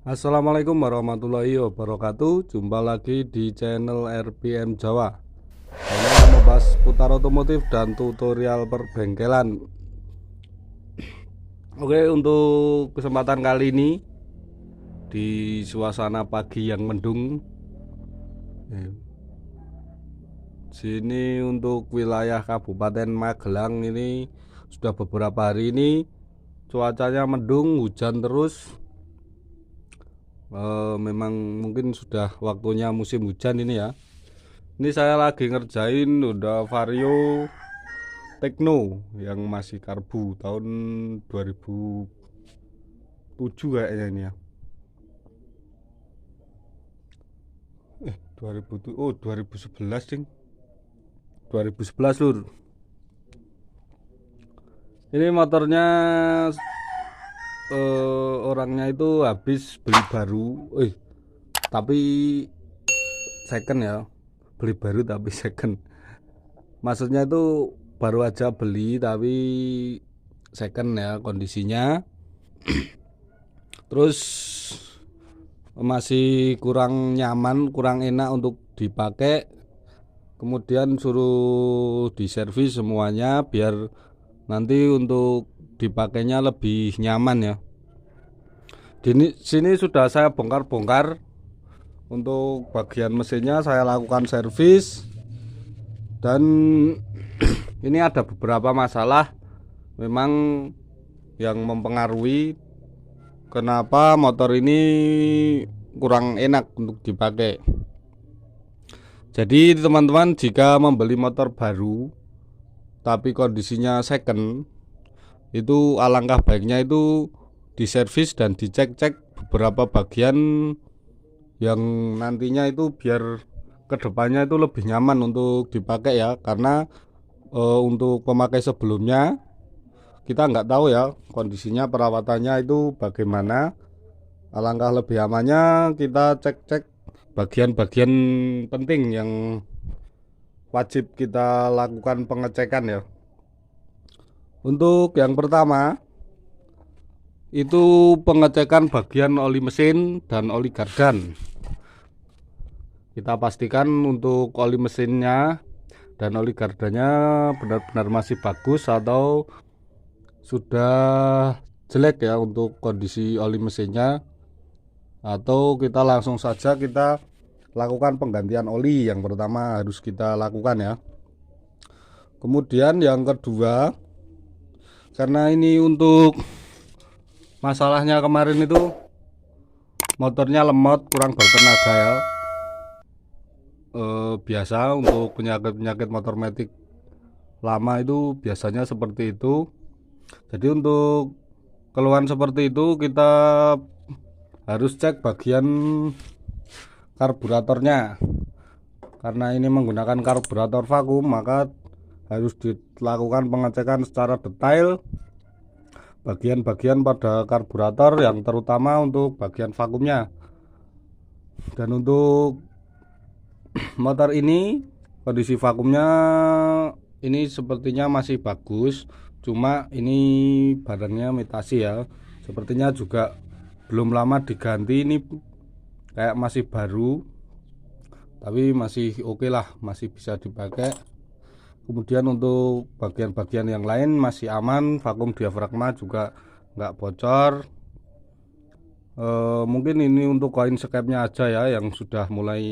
Assalamualaikum warahmatullahi wabarakatuh. Jumpa lagi di channel RPM Jawa. Ini akan membahas seputar otomotif dan tutorial perbengkelan. Oke, untuk kesempatan kali ini di suasana pagi yang mendung, sini untuk wilayah Kabupaten Magelang ini sudah beberapa hari ini cuacanya mendung, hujan terus. Memang mungkin sudah waktunya musim hujan ini ya. Ini saya lagi ngerjain udah Vario Tekno yang masih karbu tahun 2007 kayaknya ini ya. 2007, oh 2011 ding. 2011 lur. Ini motornya orangnya itu habis beli baru. Tapi second ya. Beli baru tapi second. Maksudnya itu baru aja beli tapi second ya kondisinya. Terus masih kurang nyaman, kurang enak untuk dipakai. Kemudian suruh diservis semuanya biar nanti untuk dipakainya lebih nyaman ya. Di sini sudah saya bongkar-bongkar. Untuk bagian mesinnya saya lakukan servis. Dan ini ada beberapa masalah memang yang mempengaruhi kenapa motor ini kurang enak untuk dipakai. Jadi teman-teman, jika membeli motor baru tapi kondisinya second, itu alangkah baiknya itu diservis dan dicek-cek beberapa bagian yang nantinya itu biar kedepannya itu lebih nyaman untuk dipakai ya. Karena untuk pemakai sebelumnya kita nggak tahu ya kondisinya, perawatannya itu bagaimana. Alangkah lebih amannya kita cek-cek bagian-bagian penting yang wajib kita lakukan pengecekan ya. Untuk yang pertama itu pengecekan bagian oli mesin dan oli gardan. Kita pastikan untuk oli mesinnya dan oli gardannya benar-benar masih bagus atau sudah jelek ya untuk kondisi oli mesinnya, atau kita langsung saja kita lakukan penggantian oli. Yang pertama harus kita lakukan ya. Kemudian yang kedua, karena ini untuk masalahnya kemarin itu motornya lemot, kurang bertenaga ya. Biasa untuk penyakit-penyakit motor matic lama itu biasanya seperti itu. Jadi untuk keluhan seperti itu kita harus cek bagian karburatornya. Karena ini menggunakan karburator vakum, maka harus dilakukan pengecekan secara detail bagian-bagian pada karburator, yang terutama untuk bagian vakumnya. Dan untuk motor ini kondisi vakumnya ini sepertinya masih bagus, cuma ini barangnya imitasi ya. Sepertinya juga belum lama diganti, ini kayak masih baru, tapi masih oke lah, masih bisa dipakai. Kemudian untuk bagian-bagian yang lain masih aman, vakum diafragma juga nggak bocor. Mungkin ini untuk koin skepnya aja ya yang sudah mulai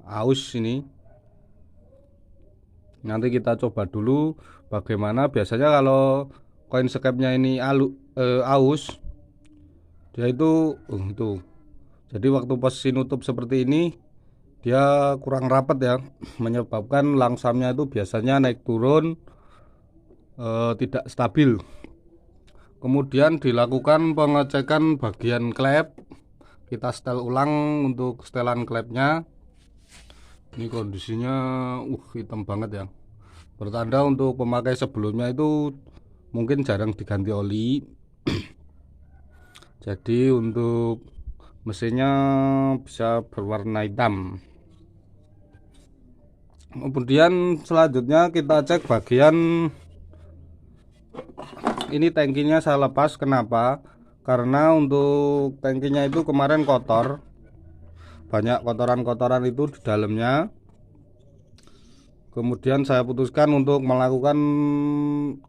aus ini. Nanti kita coba dulu bagaimana. Biasanya kalau koin skepnya ini aus, dia itu jadi waktu posisi nutup seperti ini dia kurang rapat ya, menyebabkan langsamnya itu biasanya naik turun, tidak stabil. Kemudian dilakukan pengecekan bagian klep, kita setel ulang untuk setelan klepnya. Ini kondisinya hitam banget ya, bertanda untuk pemakai sebelumnya itu mungkin jarang diganti oli. Jadi untuk mesinnya bisa berwarna hitam. Kemudian selanjutnya kita cek bagian ini, tangkinya saya lepas. Kenapa? karena untuk tangkinya itu kemarin kotor, banyak kotoran-kotoran itu di dalamnya. Kemudian saya putuskan untuk melakukan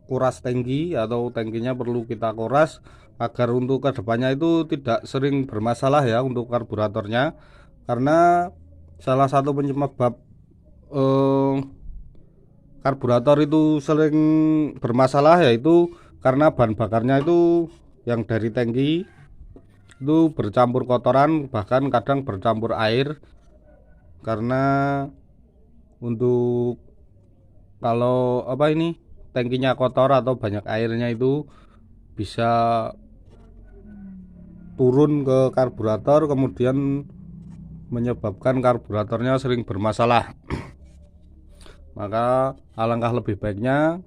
kuras tangki, atau tangkinya perlu kita kuras agar untuk kedepannya itu tidak sering bermasalah ya untuk karburatornya. Karena salah satu penyebab karburator itu sering bermasalah yaitu karena bahan bakarnya itu yang dari tangki itu bercampur kotoran, bahkan kadang bercampur air. Karena untuk kalau tangkinya kotor atau banyak airnya itu bisa turun ke karburator, kemudian menyebabkan karburatornya sering bermasalah. Maka alangkah lebih baiknya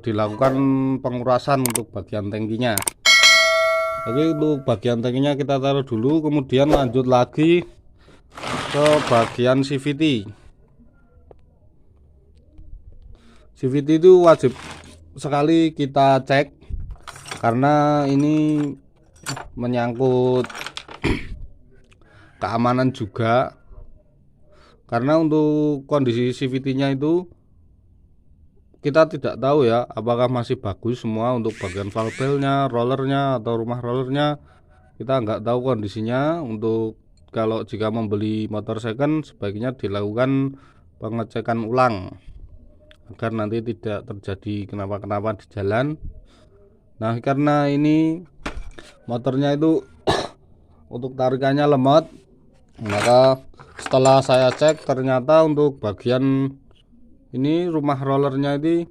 dilakukan pengurasan untuk bagian tangkinya. Oke, untuk bagian tangkinya kita taruh dulu, kemudian lanjut lagi ke bagian CVT. CVT itu wajib sekali kita cek karena ini menyangkut keamanan juga. Karena untuk kondisi CVT-nya itu kita tidak tahu ya apakah masih bagus semua untuk bagian valve-nya, rollernya atau rumah rollernya. Kita nggak tahu kondisinya. Untuk kalau jika membeli motor second sebaiknya dilakukan pengecekan ulang agar nanti tidak terjadi kenapa-kenapa di jalan. Nah, karena ini motornya itu untuk tarikannya lemot, maka setelah saya cek ternyata untuk bagian ini rumah rollernya ini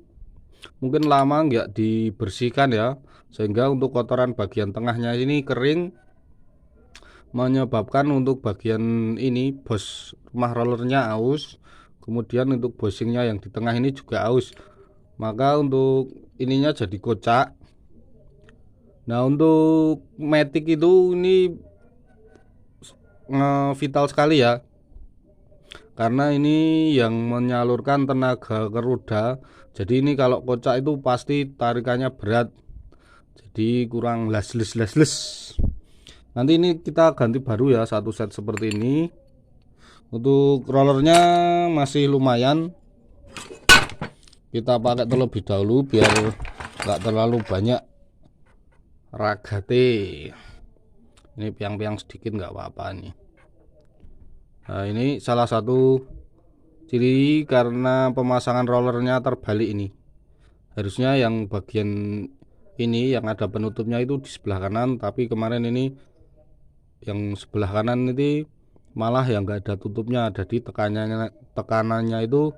mungkin lama nggak dibersihkan ya, sehingga untuk kotoran bagian tengahnya ini kering, menyebabkan untuk bagian ini bos rumah rollernya aus. Kemudian untuk bushingnya yang di tengah ini juga aus, maka untuk ininya jadi kocak. Nah, untuk matic itu ini vital sekali ya, karena ini yang menyalurkan tenaga ke roda. Jadi ini kalau kocak itu pasti tarikannya berat, jadi kurang les. Nanti ini kita ganti baru ya, satu set seperti ini. Untuk rollernya masih lumayan, kita pakai terlebih dahulu biar nggak terlalu banyak ragate. Ini piang-piang sedikit nggak apa-apa nih. Nah, ini salah satu ciri karena pemasangan rollernya terbalik ini. Harusnya yang bagian ini yang ada penutupnya itu di sebelah kanan, tapi kemarin ini yang sebelah kanan ini malah yang nggak ada tutupnya, ada di tekanannya itu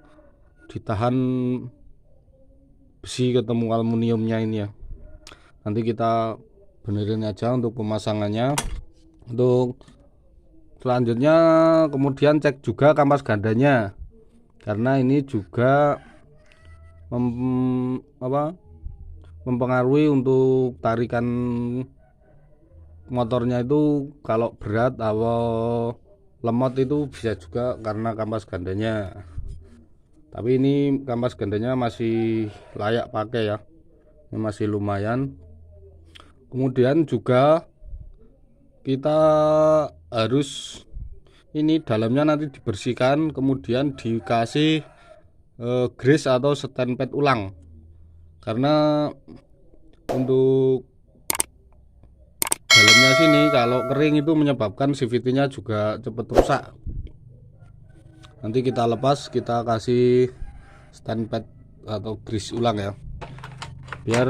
ditahan besi ketemu aluminiumnya ini ya. Nanti kita benerin aja untuk pemasangannya. Untuk selanjutnya kemudian cek juga kampas gandanya, karena ini juga mempengaruhi untuk tarikan motornya itu. Kalau berat atau lemot itu bisa juga karena kampas gandanya. Tapi ini kampas gandanya masih layak pakai ya, ini masih lumayan. Kemudian juga kita harus ini dalamnya nanti dibersihkan, kemudian dikasih grease atau stand pad ulang, karena untuk dalamnya sini kalau kering itu menyebabkan CVT-nya juga cepat rusak. Nanti kita lepas, kita kasih stand pad atau grease ulang ya, biar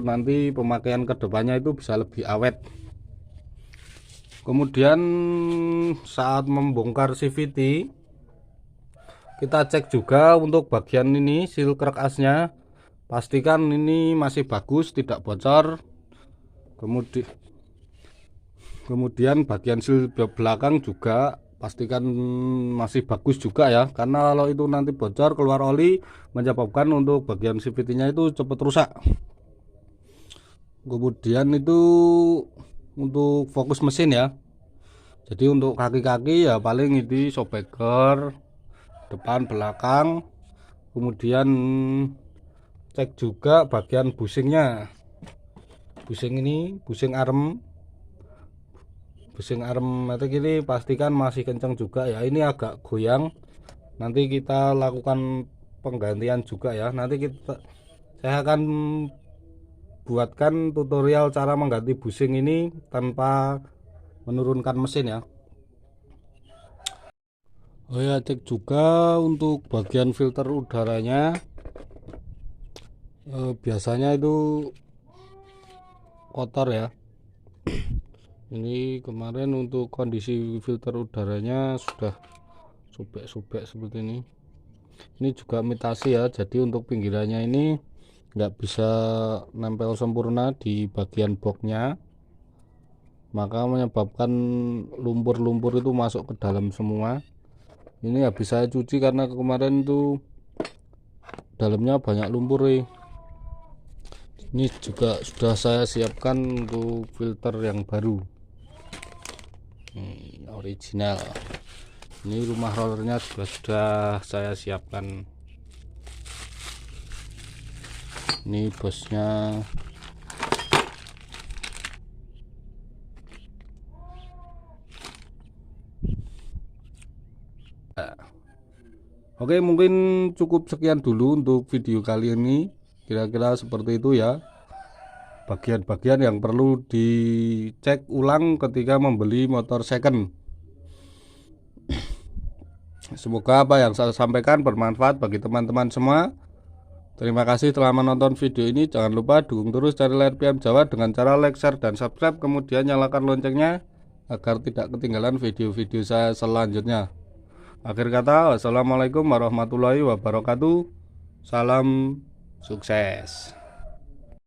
nanti pemakaian kedepannya itu bisa lebih awet. Kemudian saat membongkar CVT, kita cek juga untuk bagian ini seal crack asnya, pastikan ini masih bagus, tidak bocor. Kemudian bagian seal belakang juga pastikan masih bagus juga ya, karena kalau itu nanti bocor keluar oli menyebabkan untuk bagian CVT nya itu cepat rusak. Kemudian itu untuk fokus mesin ya, jadi untuk kaki-kaki ya paling ini shockbreaker depan belakang. Kemudian cek juga bagian bushingnya, busing ini, busing arem metik ini pastikan masih kencang juga ya. Ini agak goyang, nanti kita lakukan penggantian juga ya. Nanti saya akan buatkan tutorial cara mengganti busing ini tanpa menurunkan mesin ya. Oh ya, cek juga untuk bagian filter udaranya. Biasanya itu kotor ya. Ini kemarin untuk kondisi filter udaranya sudah sobek-sobek seperti ini. Ini juga imitasi ya, jadi untuk pinggirannya ini nggak bisa nempel sempurna di bagian boxnya, maka menyebabkan lumpur-lumpur itu masuk ke dalam semua. Ini habis saya cuci karena kemarin tuh dalamnya banyak lumpur nih. Ini juga sudah saya siapkan untuk filter yang baru, ini original. Ini rumah rollernya juga sudah saya siapkan. Ini bosnya. Oke, mungkin cukup sekian dulu untuk video kali ini. Kira-kira seperti itu ya, bagian-bagian yang perlu dicek ulang ketika membeli motor second. Semoga apa yang saya sampaikan bermanfaat bagi teman-teman semua. Terima kasih telah menonton video ini. Jangan lupa dukung terus channel RPM Jawa dengan cara like, share, dan subscribe. Kemudian nyalakan loncengnya agar tidak ketinggalan video-video saya selanjutnya. Akhir kata, wassalamualaikum warahmatullahi wabarakatuh. Salam sukses.